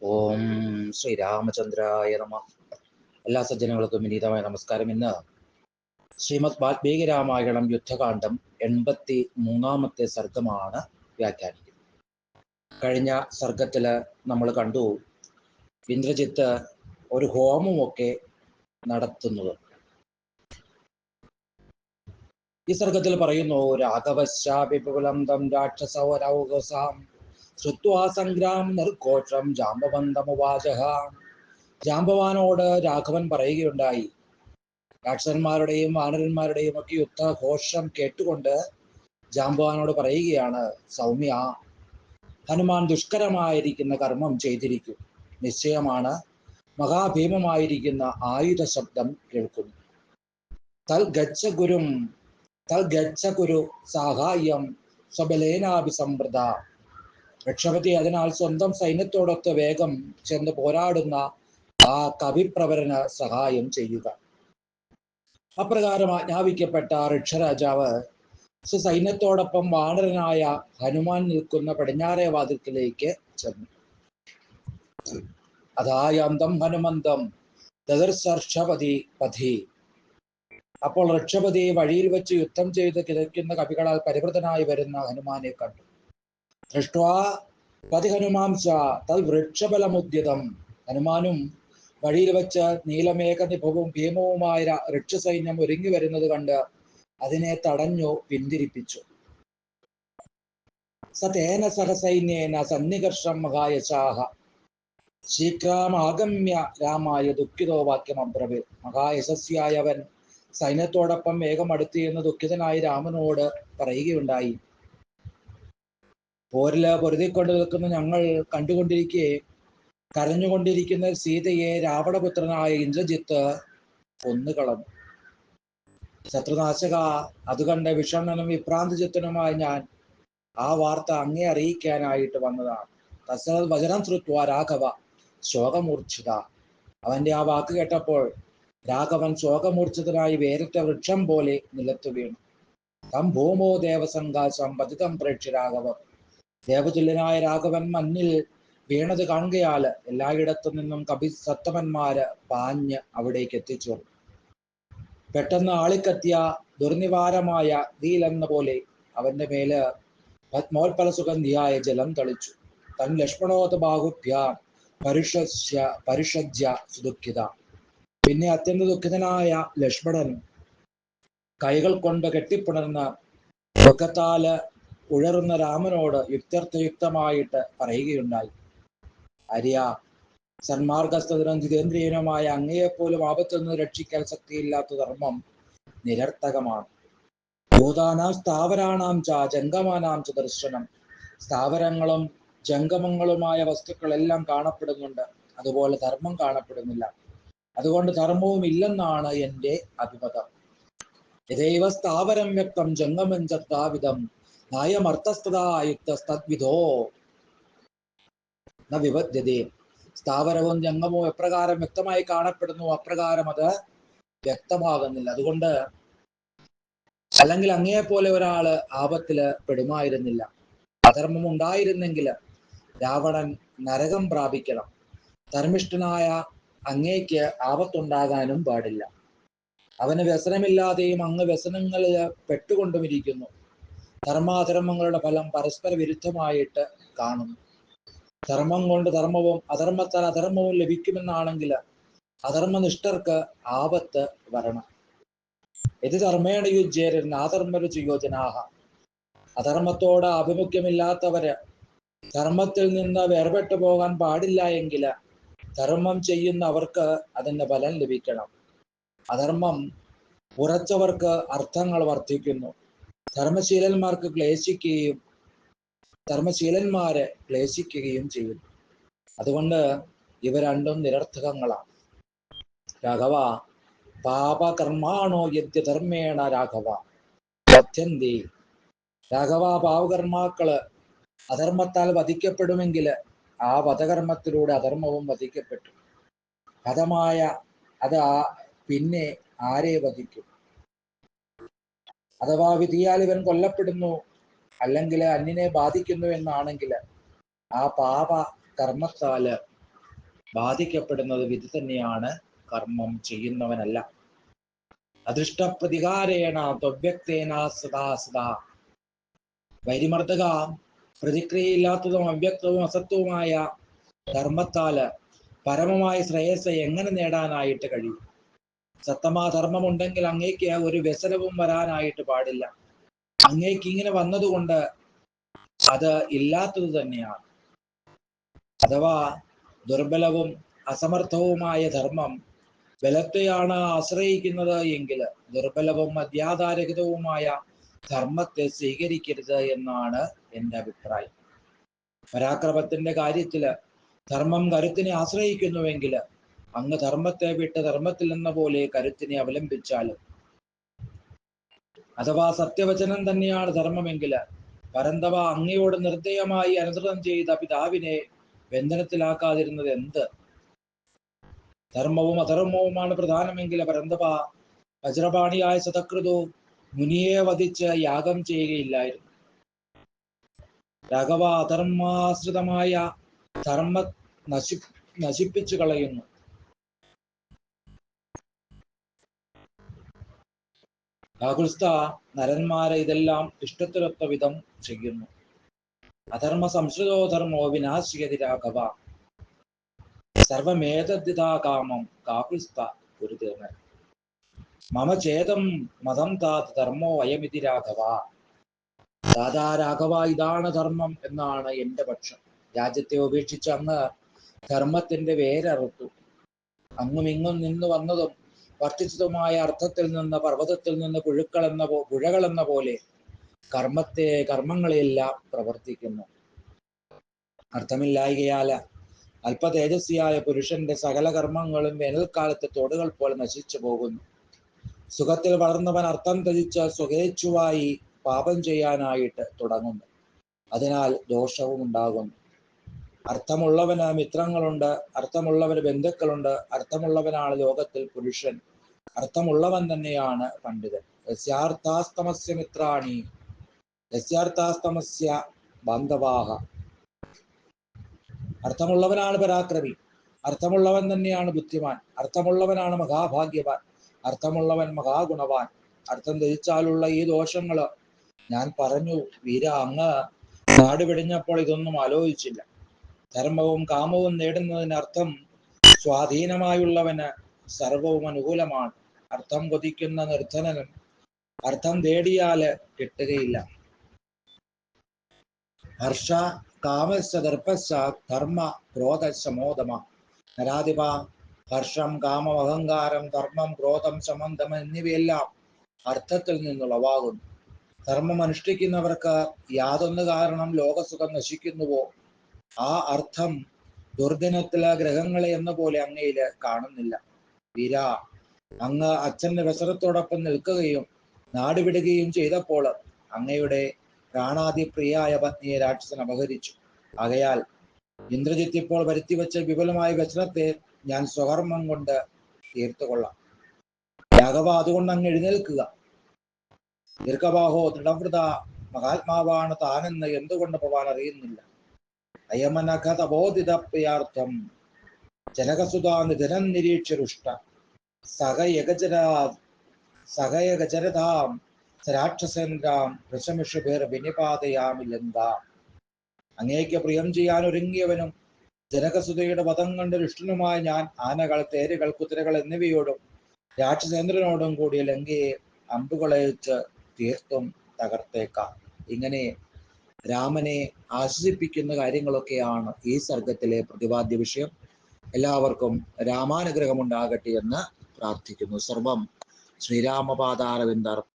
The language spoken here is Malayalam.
ഓം ശ്രീരാമചന്ദ്രായ നമ. എല്ലാ സജ്ജനങ്ങൾക്കും വിനീതമായ നമസ്കാരം. ഇന്ന് ശ്രീമദ് വാൽമീകി രാമായണം യുദ്ധകാന്ഡം 83-ാമത്തെ സർഗമാണ് വ്യാഖ്യാനിക്കുന്നത്. കഴിഞ്ഞ സർഗത്തില് നമ്മൾ കണ്ടു ഇന്ദ്രജിത്ത് ഒരു ഹോമമൊക്കെ നടത്തുന്നത്. ഈ സർഗത്തിൽ പറയുന്നു, രാഘവശ്ചാപിപുലം തം രാക്ഷസൗരൗകസാം ശ്രുത്വാ സംഗ്രാം നിർഘോഷം ജാമ്പവന്തമുവാചഹ. ജാമ്പവാനോട് രാഘവൻ പറയുകയുണ്ടായി, രാക്ഷസന്മാരുടെയും വാനരന്മാരുടെയും ഒക്കെ യുദ്ധഘോഷം കേട്ടുകൊണ്ട് ജാമ്പവാനോട് പറയുകയാണ്, സൗമ്യ, ഹനുമാൻ ദുഷ്കരമായിരിക്കുന്ന കർമ്മം ചെയ്തിരിക്കും. നിശ്ചയമാണ് മഹാഭീമമായിരിക്കുന്ന ആയുധ ശബ്ദം കേൾക്കുന്നു. തൽ ഗച്ഛ കുരു സാഹായം സ്വബലേനാഭിസംവൃത. രക്ഷപതി അതിനാൽ സ്വന്തം സൈന്യത്തോടൊത്ത് വേഗം ചെന്ന് പോരാടുന്ന ആ കവിപ്രവരന് സഹായം ചെയ്യുക. അപ്രകാരം ആജ്ഞാപിക്കപ്പെട്ട ഋക്ഷരാജാവ് സൈന്യത്തോടൊപ്പം വാനരനായ ഹനുമാൻ നിൽക്കുന്ന പടിഞ്ഞാറേ വാതിൽക്കിലേക്ക് ചെന്നു. അതായന്തം ഹനുമന്തം ദദർശർഷപതി പഥി. അപ്പോൾ ഋക്ഷപതി വഴിയിൽ വെച്ച് യുദ്ധം ചെയ്ത് കിതയ്ക്കുന്ന കവികളാൽ പരിവൃതനായി വരുന്ന ഹനുമാനെ കണ്ടു. ദൃഷ്ട്വാ പതി ഹനുമാംസ തൽ വൃക്ഷബലമുദ്യതം. ഹനുമാനും വഴിയിൽ വെച്ച് നീലമേഘനിഭവും ഭീമവുമായ ഋക്ഷസൈന്യം ഒരുങ്ങി വരുന്നത് കണ്ട് അതിനെ തടഞ്ഞു പിന്തിരിപ്പിച്ചു. സതേന സഹസൈന്യേന സന്നികർഷം മഹായശാഹ ശീഘ്രമാഗമ്യ രാമായ ദുഃഖിതോ വാക്യം അബ്രവീത്. മഹായശസ്യായവൻ സൈന്യത്തോടൊപ്പം വേഗം അടുത്ത് എന്ന് ദുഃഖിതനായി രാമനോട് പറയുകയുണ്ടായി, പോരില് പൊരുതിക്കൊണ്ട് നിൽക്കുന്ന ഞങ്ങൾ കണ്ടുകൊണ്ടിരിക്കെ കരഞ്ഞുകൊണ്ടിരിക്കുന്ന സീതയെ രാവണപുത്രനായ ഇന്ദ്രജിത്ത് കൊന്നുകളഞ്ഞു. ശത്രുനാശക, അതുകണ്ട് വിഷണ്ണനും വിഭ്രാന്തചിത്തനുമായ ഞാൻ ആ വാർത്ത അങ്ങേ അറിയിക്കാനായിട്ട് വന്നതാണ്. തസ്സത് വചനം ശ്രുത്വാ രാഘവ ശോകമൂർച്ഛിത. അവന്റെ ആ വാക്ക് കേട്ടപ്പോൾ രാഘവൻ ശോകമൂർച്ഛിതനായി വേറിട്ട വൃക്ഷം പോലെ നിലത്തു വീണു. തം ഭൂമോ ദേവസംഘാസം പതിതം പ്രേക്ഷ്യ രാഘവം. ദേവതുല്യനായ രാഘവൻ മണ്ണിൽ വീണത് കാണുകയാൽ എല്ലായിടത്തു നിന്നും കപിസത്തമന്മാര് പാഞ്ഞ് അവിടേക്ക് എത്തിച്ചു. പെട്ടെന്ന് ആളിക്കത്തിയ ദുർനിവാരമായ തീലെന്ന പോലെ അവന്റെ മേല് പത്മോൽപല സുഗന്ധിയായ ജലം തളിച്ചു. തൻ ലക്ഷ്മണോത ബാഹുഭ്യാം പരിഷജ്യ സുദുഃഖിത. പിന്നെ അത്യന്ത ദുഃഖിതനായ ലക്ഷ്മണൻ കൈകൾ കൊണ്ട് കെട്ടിപ്പുണർന്ന ദുഃഖത്താല് ഉഴറുന്ന രാമനോട് യുക്തയുക്തമായിട്ട് പറയുകയുണ്ടായി, ആര്യ, സന്മാർഗസ്ഥനും ജിതേന്ദ്രിയനുമായ അങ്ങയെപ്പോലും ആപത്തിൽ നിന്ന് രക്ഷിക്കാൻ ശക്തിയില്ലാത്ത ധർമ്മം നിരർത്ഥകമാണ്. ഭൂതാനാം സ്ഥാവരാണാം ച ജംഗമാനാം ച ദർശനം. സ്ഥാവരങ്ങളും ജംഗമങ്ങളുമായ വസ്തുക്കളെല്ലാം കാണപ്പെടുന്നുണ്ട്, അതുപോലെ ധർമ്മം കാണപ്പെടുന്നില്ല. അതുകൊണ്ട് ധർമ്മവും ഇല്ലെന്നാണ് എൻ്റെ അഭിമതം. യഥൈവ സ്ഥാവരം വ്യക്തം ജംഗമം ചാവിധം നായമർത്ഥസ്തദായുക്തസ്തദ്വിധോ ന വിപദ്യതേ. സ്ഥാവരവും ജംഗമവും എപ്രകാരം വ്യക്തമായി കാണപ്പെടുന്നു അപ്രകാരം അത് വ്യക്തമാകുന്നില്ല. അതുകൊണ്ട് അല്ലെങ്കിൽ അങ്ങയെപ്പോലെ ഒരാള് ആപത്തില് പെടുമായിരുന്നില്ല. അധർമ്മം ഉണ്ടായിരുന്നെങ്കിൽ രാവണൻ നരകം പ്രാപിക്കണം. ധർമ്മിഷ്ഠനായ അങ്ങേക്ക് ആപത്തുണ്ടാകാനും പാടില്ല. അവന് വ്യസനമില്ലാതെയും അങ്ങ് വ്യസനങ്ങളിൽ പെട്ടുകൊണ്ടുമിരിക്കുന്നു. ധർമാധർമ്മങ്ങളുടെ ഫലം പരസ്പര വിരുദ്ധമായിട്ട് കാണുന്നു. ധർമ്മം കൊണ്ട് ധർമ്മവും അധർമ്മത്താൽ അധർമ്മവും ലഭിക്കുമെന്നാണെങ്കിൽ അധർമ്മനിഷ്ഠർക്ക് ആപത്ത് വരണം. ഇത് ധർമ്മേണ യുജ്യേരൻ ആധർമ്മരുചിയോജനാഹ. അധർമ്മത്തോട് ആഭിമുഖ്യമില്ലാത്തവര് ധർമ്മത്തിൽ നിന്ന് വേർപെട്ടു പോകാൻ പാടില്ല എങ്കിൽ ധർമ്മം ചെയ്യുന്നവർക്ക് അതിൻ്റെ ഫലം ലഭിക്കണം. അധർമ്മം ഉറച്ചവർക്ക് അർത്ഥങ്ങൾ വർദ്ധിക്കുന്നു. ധർമ്മശീലന്മാർക്ക് ധർമ്മശീലന്മാരെ ക്ലേശിക്കുകയും ചെയ്യുന്നു. അതുകൊണ്ട് ഇവ രണ്ടും നിരർത്ഥകങ്ങളാണ്. രാഘവ, പാപകർമാണോ യദ്യധർമ്മേണ രാഘവ വധ്യന്തി. രാഘവ, പാപകർമാക്കള് അധർമ്മത്താൽ വധിക്കപ്പെടുമെങ്കിൽ ആ വധകർമ്മത്തിലൂടെ അധർമ്മവും വധിക്കപ്പെട്ടു. ഹതമായ അത് പിന്നെ ആരെ വധിക്കും? അഥവാ വിധിയാൽ ഇവൻ കൊല്ലപ്പെടുന്നു അല്ലെങ്കിൽ അന്യനെ ബാധിക്കുന്നു എന്നാണെങ്കിൽ ആ പാപ കർമ്മത്താല് ബാധിക്കപ്പെടുന്നത് വിധി തന്നെയാണ്, കർമ്മം ചെയ്യുന്നവനല്ല. അദൃഷ്ടപ്രതികാരേണ ത്വവ്യക്തേന സദാ സദാ. വൈരിമർദ്ദക പ്രതിക്രിയയില്ലാത്തതും അവ്യക്തവും അസത്വവുമായ ധർമ്മത്താല് പരമമായ ശ്രേയസ് എങ്ങനെ നേടാനായിട്ട് കഴിയും? സത്തമാ ധർമ്മമുണ്ടെങ്കിൽ അങ്ങേക്ക് ഒരു വ്യസനവും വരാനായിട്ട് പാടില്ല. അങ്ങേക്ക് ഇങ്ങനെ വന്നതുകൊണ്ട് അത് ഇല്ലാത്തത് തന്നെയാണ്. അഥവാ ദുർബലവും അസമർത്ഥവുമായ ധർമ്മം ബലത്തെയാണ് ആശ്രയിക്കുന്നത് എങ്കിൽ ദുർബലവും മര്യാദാരഹിതവുമായ ധർമ്മത്തെ സ്വീകരിക്കരുത് എന്നാണ് എൻ്റെ അഭിപ്രായം. പരാക്രമത്തിന്റെ കാര്യത്തില് ധർമ്മം കരുത്തിനെ ആശ്രയിക്കുന്നുവെങ്കിൽ അങ്ങ് ധർമ്മത്തെ വിട്ട് ധർമ്മത്തിൽ എന്ന പോലെ കരുത്തിനെ അവലംബിച്ചാലും, അഥവാ സത്യവചനം തന്നെയാണ് ധർമ്മമെങ്കിൽ പരന്തവ അങ്ങയോട് നിർദ്ദയമായി അനുസൃതം ചെയ്ത പിതാവിനെ ബന്ധനത്തിലാക്കാതിരുന്നത് എന്ത്? ധർമ്മവും അധർമ്മവുമാണ് പ്രധാനമെങ്കിൽ പരന്തവ വജ്രപാണിയായ സതകൃതു മുനിയെ വധിച്ച് യാഗം ചെയ്യുകയില്ലായിരുന്നു. രാഘവ അധർമാശ്രിതമായ ധർമ്മ നശിപ്പിച്ചു കളയുന്നു. കാകുൽസ്ഥ നരന്മാരെ ഇതെല്ലാം ഇഷ്ടത്തിലൊത്ത വിധം ചെയ്യുന്നു. അധർമ്മ സംശ്രിതോ ധർമ്മോ വിനാശ്യതി രാഘവ സർവമേതദ്ധിതാ കാമം കാകുൽസ്ഥ ഗുരുദേവൻ മമ ചേതം മതം താത് ധർമ്മോ അയമിതി രാഘവ. ദാദാ രാഘവ, ഇതാണ് ധർമ്മം എന്നാണ് എൻ്റെ പക്ഷം. രാജ്യത്തെ ഉപേക്ഷിച്ച് അങ്ങ് ധർമ്മത്തിന്റെ വേരറുത്തു. അങ്ങും ഇങ്ങും നിന്ന് വന്നതും വർദ്ധിച്ചതുമായ അർത്ഥത്തിൽ നിന്ന് പർവ്വതത്തിൽ നിന്ന് പുഴകളെന്ന പോലെ കർമ്മങ്ങളെയെല്ലാം പ്രവർത്തിക്കുന്നു. അർത്ഥമില്ലായകയാൽ അല്പ തേജസ്വിയായ പുരുഷന്റെ സകല കർമ്മങ്ങളും വേനൽക്കാലത്തെ തോടുകൾ പോലെ നശിച്ചു പോകുന്നു. സുഖത്തിൽ വളർന്നവൻ അർത്ഥം ത്യജിച്ച് സ്വകേച്ഛുവായി പാപം ചെയ്യാനായിട്ട് തുടങ്ങുന്നു. അതിനാൽ ദോഷവും ഉണ്ടാകുന്നു. അർത്ഥമുള്ളവന് മിത്രങ്ങളുണ്ട്, അർത്ഥമുള്ളവന് ബന്ധുക്കളുണ്ട്, അർത്ഥമുള്ളവനാണ് ലോകത്തിൽ പുരുഷൻ, അർത്ഥമുള്ളവൻ തന്നെയാണ് പണ്ഡിതൻ. യസ്യാർത്ഥാസ്തമസ്യ മിത്രാണി യസ്യാർത്ഥാസ്തമസ്യ ബാന്ധവാഹ. അർത്ഥമുള്ളവനാണ് പരാക്രമി, അർത്ഥമുള്ളവൻ തന്നെയാണ് ബുദ്ധിമാൻ, അർത്ഥമുള്ളവനാണ് മഹാഭാഗ്യവാൻ, അർത്ഥമുള്ളവൻ മഹാഗുണവാൻ. അർത്ഥം ധരിച്ചാലുള്ള ഈ ദോഷങ്ങള് ഞാൻ പറഞ്ഞു വീര. അങ്ങ് നാട് പിടിഞ്ഞപ്പോൾ ഇതൊന്നും ആലോചിച്ചില്ല. ധർമ്മവും കാമവും നേടുന്നതിനർത്ഥം സ്വാധീനമായുള്ളവന് സർവവും അനുകൂലമാണ്. അർത്ഥം കൊതിക്കുന്ന നിർധനനും അർത്ഥം തേടിയാല് കിട്ടുകയില്ല. ഹർഷ കാമസ്യ ദർഭസ്യ ധർമ്മ ക്രോധ ശമോദമ. നരാധിപ, ഹർഷം, കാമം, അഹങ്കാരം, ധർമ്മം, ക്രോധം, ശമന്തം എന്നിവയെല്ലാം അർത്ഥത്തിൽ നിന്നുളവാകുന്നു. ധർമ്മം അനുഷ്ഠിക്കുന്നവർക്ക് യാതൊന്ന് കാരണം ലോകസുഖം നശിക്കുന്നുവോ ആ അർത്ഥം ദുർദിനത്തിലെ ഗ്രഹങ്ങളെ എന്ന പോലെ അങ്ങയില് കാണുന്നില്ല. വീര, അങ്ങ് അച്ഛന്റെ വ്യസനത്തോടൊപ്പം നിൽക്കുകയും നാടുവിടുകയും ചെയ്തപ്പോൾ അങ്ങയുടെ പ്രാണാതിപ്രിയായ പത്നിയെ രാക്ഷസൻ അപഹരിച്ചു. ആകയാൽ ഇന്ദ്രജിത്ത് ഇപ്പോൾ വരുത്തിവെച്ച വിപുലമായ വ്യസനത്തെ ഞാൻ സ്വകർമ്മം കൊണ്ട് തീർത്തുകൊള്ളാം. രാഘവ, അതുകൊണ്ട് അങ്ങ് എഴുന്നേൽക്കുക. ദീർഘബാഹോ ദൃഢവൃത മഹാത്മാവാണ് താനെന്ന് എന്തുകൊണ്ട് ഭവാൻ അറിയുന്നില്ല? അയമനഘതബോധിതപ്രിയാർത്ഥം ജനകസുതാ നിധനം നിരീക്ഷരുഷ്ട സഹയഗജരതാം രാക്ഷസേന്ദ്രാം വൃഷമിഷുപേർ വിനിപാതയാമില്ലെന്ത. അങ്ങേക്ക് പ്രിയം ചെയ്യാൻ ഒരുങ്ങിയവനും ജനകസുതയുടെ വധം കണ്ട് രുഷ്ടനുമായ ഞാൻ ആനകൾ, തേരുകൾ, കുതിരകൾ എന്നിവയോടും രാക്ഷസേന്ദ്രനോടും കൂടിയ ലങ്കയെ അമ്പുകളയച്ച് തീർത്തും തകർത്തേക്കാം. ഇങ്ങനെ രാമനെ ആശ്വസിപ്പിക്കുന്ന കാര്യങ്ങളൊക്കെയാണ് ഈ സർഗത്തിലെ പ്രതിപാദ്യ വിഷയം. എല്ലാവർക്കും രാമാനുഗ്രഹമുണ്ടാകട്ടെ എന്ന് പ്രാർത്ഥിക്കുന്നു. സർവം ശ്രീരാമപാദാരവിന്ദാർപ്പണമസ്തു.